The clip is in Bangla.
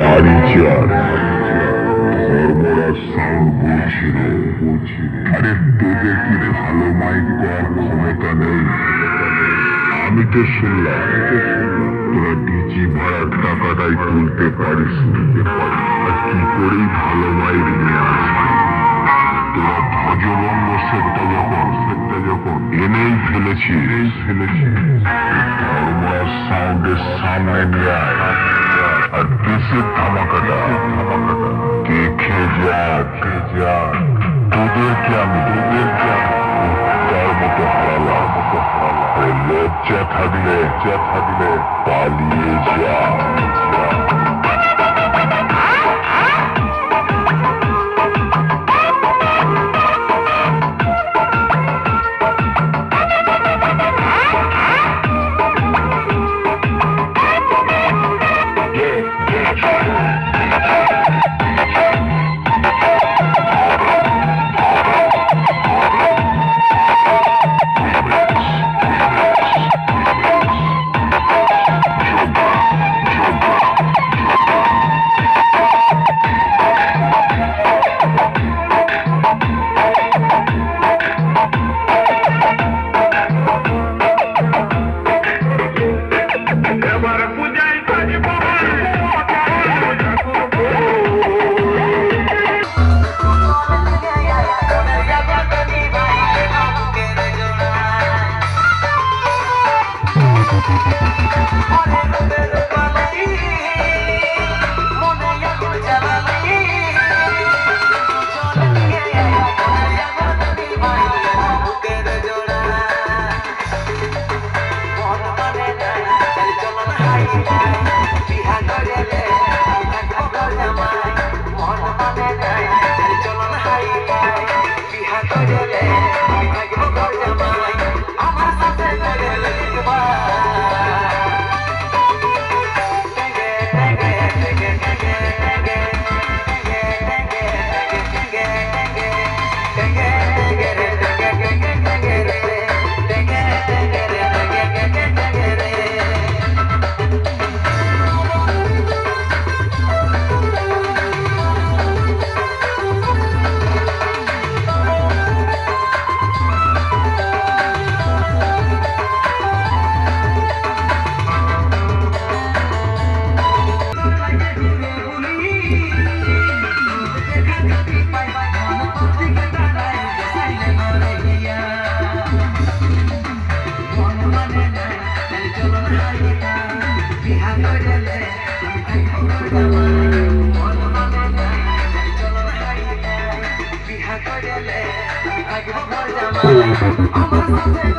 আরিচার ধর্মরাজ সাউন্ড বলছিল, আরে তোদের কি ভালো মাইক করার ক্ষমতা নেই? আমি তো শুনলাম তোরা ডিজি ভাড়ার টাকাটাই তুলতে পারিস, আর কি করেই ভালো মাইক নিয়ে আসবি? তোরা ধ্বজভঙ্গ সেটটা যখন এনেই ফেলেছিস, ধর্মরাজ সাউন্ডের সামনে নিয়ে আয়, আর দেশের ধামাকাটা দেখে যা। তোদেরকে আমি তার মতো হারালাম। লজ্জা থাকলে পালিয়ে যা। আমার সাথে